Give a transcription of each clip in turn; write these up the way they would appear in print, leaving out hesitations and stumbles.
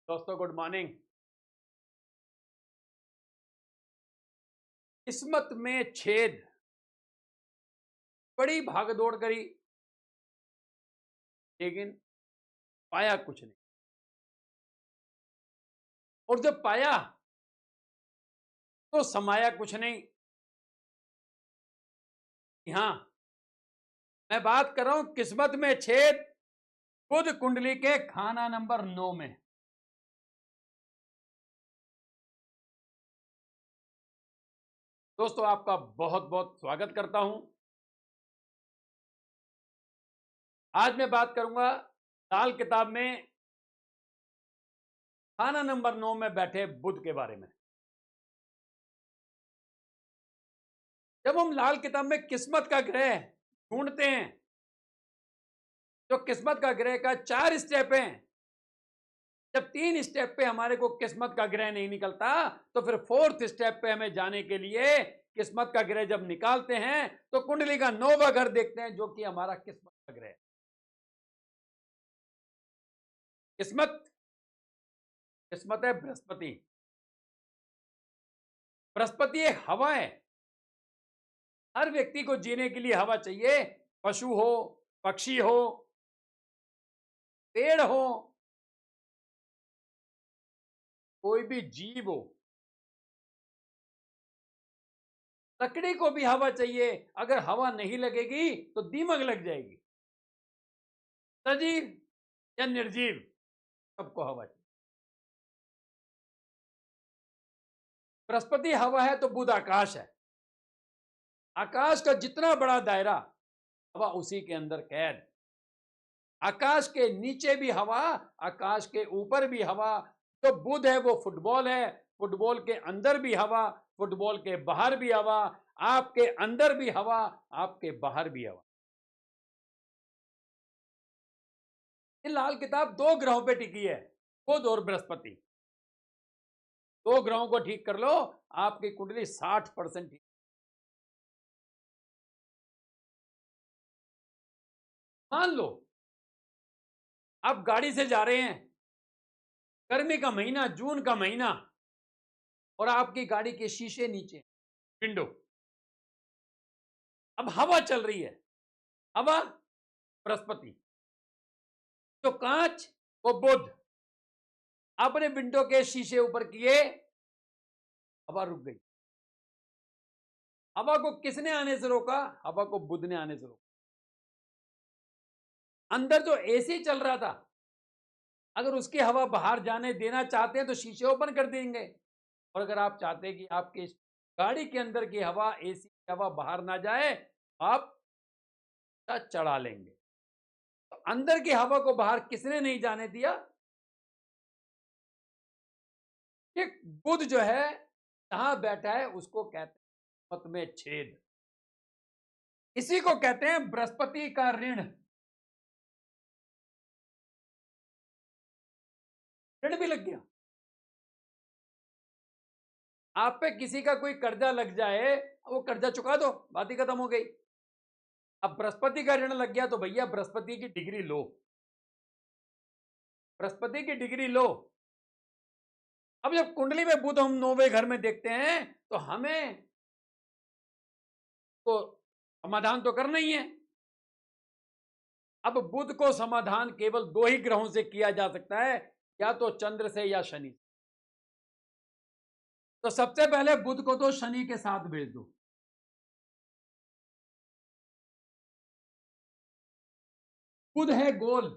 दोस्तों good morning. किस्मत में छेद, बड़ी भागदौड़ करी लेकिन पाया कुछ नहीं। और जब पाया तो समाया कुछ नहीं। हाँ, मैं बात कर रहा हूं किस्मत में छेद, बुध कुंडली के खाना नंबर 9 में। दोस्तों आपका बहुत बहुत स्वागत करता हूं। आज मैं बात करूंगा लाल किताब में खाना नंबर 9 में बैठे बुध के बारे में। जब हम लाल किताब में किस्मत का ग्रह ढूंढते हैं, जो किस्मत का ग्रह का 4 स्टेप हैं, जब 3 स्टेप पे हमारे को किस्मत का ग्रह नहीं निकलता तो फिर 4th स्टेप पे हमें जाने के लिए किस्मत का ग्रह जब निकालते हैं तो कुंडली का 9वां घर देखते हैं, जो कि हमारा किस्मत का ग्रह है। किस्मत किस्मत है बृहस्पति। बृहस्पति एक हवा है। हर व्यक्ति को जीने के लिए हवा चाहिए। पशु हो, पक्षी हो, पेड़ हो, कोई भी जीव हो, लकड़ी को भी हवा चाहिए। अगर हवा नहीं लगेगी तो दीमक लग जाएगी। सजीव या निर्जीव, सबको हवा चाहिए। बृहस्पति हवा है तो बुध आकाश है। आकाश का जितना बड़ा दायरा, हवा उसी के अंदर कैद। आकाश के नीचे भी हवा, आकाश के ऊपर भी हवा। तो बुध है वो फुटबॉल है, फुटबॉल के अंदर भी हवा, फुटबॉल के बाहर भी हवा, आपके अंदर भी हवा, आपके बाहर भी हवा। ये लाल किताब 2 ग्रहों पे टिकी है, बुध और बृहस्पति। 2 ग्रहों को ठीक कर लो, आपकी कुंडली 60% ठीक। मान लो आप गाड़ी से जा रहे हैं, गर्मी का महीना, जून का महीना, और आपकी गाड़ी के शीशे नीचे विंडो, अब हवा चल रही है। हवा बृहस्पति, तो कांच वो बुध। आपने विंडो के शीशे ऊपर किए, हवा रुक गई। हवा को किसने आने से रोका? हवा को बुध ने आने से रोका। अंदर जो एसी चल रहा था, अगर उसकी हवा बाहर जाने देना चाहते हैं तो शीशे ओपन कर देंगे। और अगर आप चाहते हैं कि आपके गाड़ी के अंदर की हवा, एसी की हवा बाहर ना जाए, आप चढ़ा लेंगे। तो अंदर की हवा को बाहर किसने नहीं जाने दिया? कि बुध जो है जहां बैठा है उसको कहते हैं किस्मत में छेद। इसी को कहते हैं बृहस्पति का ऋण। ऋण भी लग गया। आप पे किसी का कोई कर्जा लग जाए, वो कर्जा चुका दो, बात ही खत्म हो गई। अब बृहस्पति का ऋण लग गया तो भैया बृहस्पति की डिग्री लो, बृहस्पति की डिग्री लो। अब जब कुंडली में बुध हम 9वें घर में देखते हैं तो हमें तो समाधान तो करना ही है। अब बुध को समाधान केवल 2 ही ग्रहों से किया जा सकता है, या तो चंद्र से या शनि। तो सबसे पहले बुध को तो शनि के साथ भेज दो। बुध है गोल,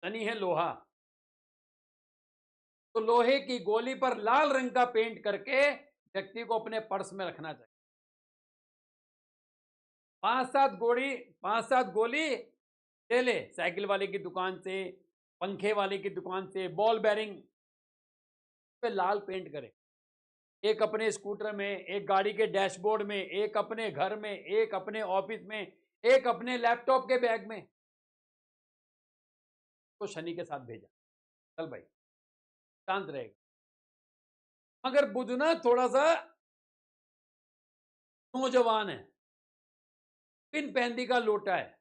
शनि है लोहा। तो लोहे की गोली पर लाल रंग का पेंट करके व्यक्ति को अपने पर्स में रखना चाहिए। 5-7 गोली ले ले साइकिल वाले की दुकान से, पंखे वाले की दुकान से, बॉल बेरिंग पे लाल पेंट करे। एक अपने स्कूटर में, एक गाड़ी के डैशबोर्ड में, एक अपने घर में, एक अपने ऑफिस में, एक अपने लैपटॉप के बैग में। तो शनि के साथ भेजा, चल भाई शांत रहेगा। मगर बुध ना थोड़ा सा नौजवान है, पिन पैंदी का लोटा है।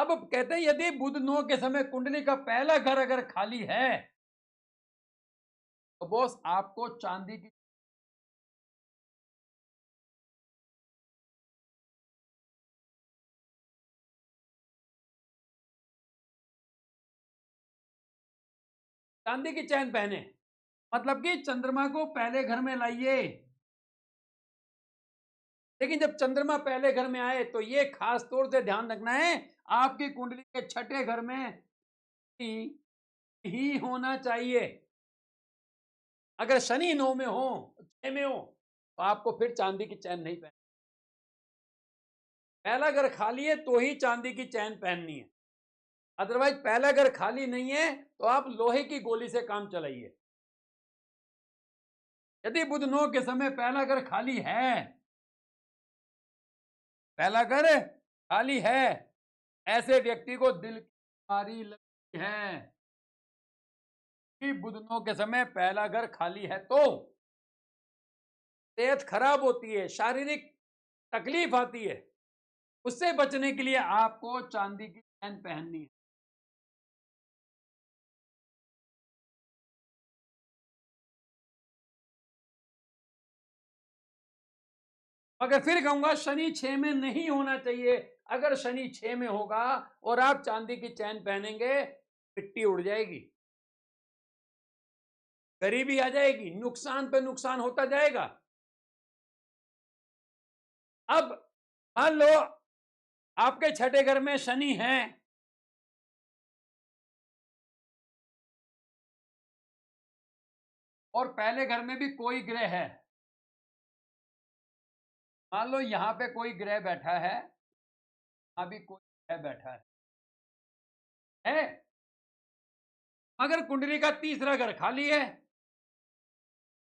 अब कहते हैं यदि बुध 9 के समय कुंडली का पहला घर अगर खाली है तो बॉस आपको चांदी की चैन पहने, मतलब कि चंद्रमा को पहले घर में लाइए। लेकिन जब चंद्रमा पहले घर में आए तो ये खास तौर से ध्यान रखना है, आपकी कुंडली के छठे घर में ही होना चाहिए। अगर शनि 9 में हो, 6 में हो, तो आपको फिर चांदी की चैन नहीं पहननी। पहला घर खाली है तो ही चांदी की चैन पहननी है, अदरवाइज पहला घर खाली नहीं है तो आप लोहे की गोली से काम चलाइए। यदि बुध 9 के समय पहला घर खाली है, पहला घर खाली है, ऐसे व्यक्ति को दिल की बीमारी लगी है कि बुध 9 के समय पहला घर खाली है तो सेहत खराब होती है, शारीरिक तकलीफ आती है। उससे बचने के लिए आपको चांदी की चैन पहननी है। मगर फिर कहूंगा शनि 6 में नहीं होना चाहिए। अगर शनि 6 में होगा और आप चांदी की चैन पहनेंगे, मिट्टी उड़ जाएगी, गरीबी आ जाएगी, नुकसान पे नुकसान होता जाएगा। अब मान लो आपके छठे घर में शनि है, और पहले घर में भी कोई ग्रह है। मान लो यहां पे कोई ग्रह बैठा है, यहां भी कोई ग्रह बैठा है मगर कुंडली का तीसरा घर खाली है।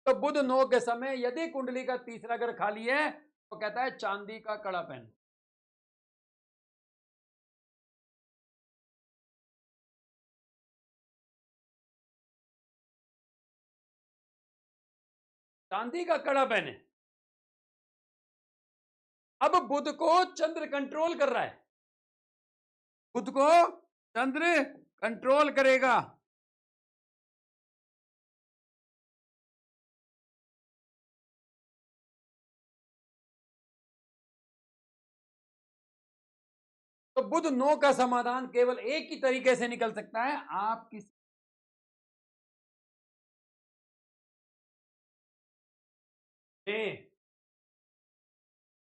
तो बुध 9 के समय यदि कुंडली का तीसरा घर खाली है तो कहता है चांदी का कड़ा पहन। चांदी का कड़ा पहने। अब बुध को चंद्र कंट्रोल कर रहा है, बुध को चंद्र कंट्रोल करेगा। तो बुध 9 का समाधान केवल एक ही तरीके से निकल सकता है, आप किसी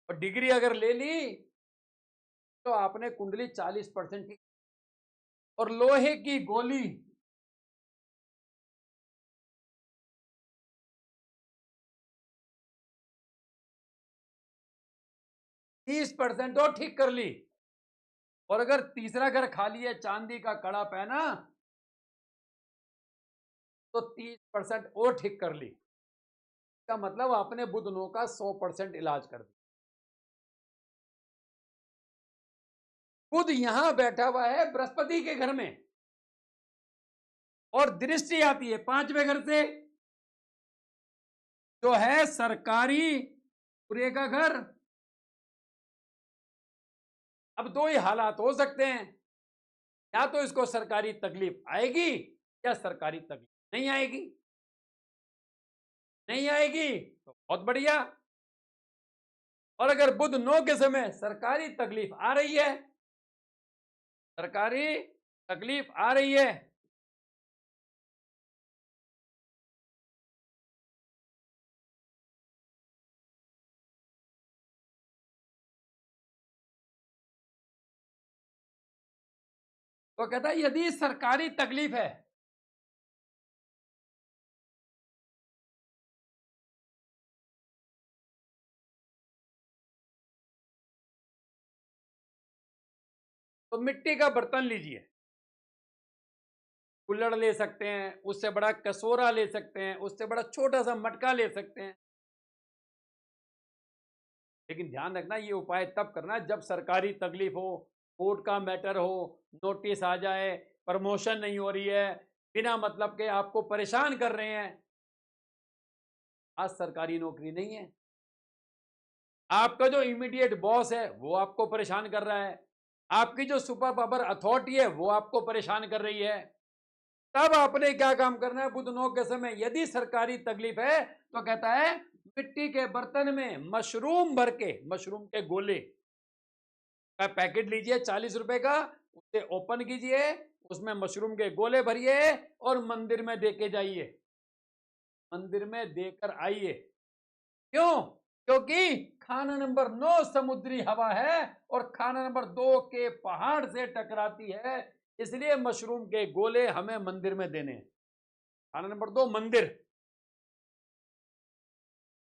और डिग्री अगर ले ली तो आपने कुंडली 40% की, और लोहे की गोली तीस % और ठीक कर ली। और अगर तीसरा घर खाली है, चांदी का कड़ा पहना, तो 30% और ठीक कर ली। इसका मतलब आपने बुध 9 का 100% इलाज कर दिया। बुध यहां बैठा हुआ है बृहस्पति के घर में, और दृष्टि आती है पांचवें घर से, जो है सरकारी पूरे का घर। अब दो ही हालात हो सकते हैं, या तो इसको सरकारी तकलीफ आएगी या सरकारी तकलीफ नहीं आएगी। नहीं आएगी तो बहुत बढ़िया, और अगर बुध 9 के समय सरकारी तकलीफ आ रही है, सरकारी तकलीफ आ रही है, तो कहता है यदि सरकारी तकलीफ है तो मिट्टी का बर्तन लीजिए। कुल्हड़ ले सकते हैं, उससे बड़ा कसोरा ले सकते हैं, उससे बड़ा छोटा सा मटका ले सकते हैं। लेकिन ध्यान रखना, ये उपाय तब करना जब सरकारी तकलीफ हो, कोर्ट का मैटर हो, नोटिस आ जाए, प्रमोशन नहीं हो रही है, बिना मतलब के आपको परेशान कर रहे हैं। आज सरकारी नौकरी नहीं है, आपका जो इमीडिएट बॉस है वो आपको परेशान कर रहा है, आपकी जो सुपर पावर अथॉरिटी है वो आपको परेशान कर रही है। तब आपने क्या काम करना है? बुध 9 के समय यदि सरकारी तकलीफ है तो कहता है मिट्टी के बर्तन में मशरूम भर के, मशरूम के गोले का पैकेट लीजिए 40 रुपए का, उसे ओपन कीजिए, उसमें मशरूम के गोले भरिए और मंदिर में देके जाइए, मंदिर में देकर आइए। क्यों? क्योंकि खाना नंबर 9 समुद्री हवा है और खाना नंबर 2 के पहाड़ से टकराती है, इसलिए मशरूम के गोले हमें मंदिर में देने हैं। खाना नंबर 2 मंदिर।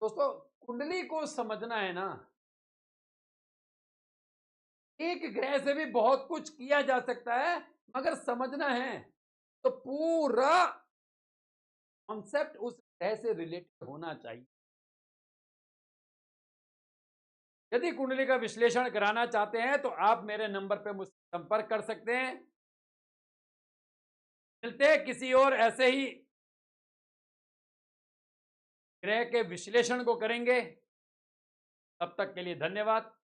दोस्तों, कुंडली को समझना है ना, एक ग्रह से भी बहुत कुछ किया जा सकता है, मगर समझना है तो पूरा कॉन्सेप्ट उस ग्रह से रिलेटेड होना चाहिए। यदि कुंडली का विश्लेषण कराना चाहते हैं तो आप मेरे नंबर पर मुझसे संपर्क कर सकते हैं। मिलते हैं किसी और ऐसे ही ग्रह के विश्लेषण को करेंगे। तब तक के लिए धन्यवाद।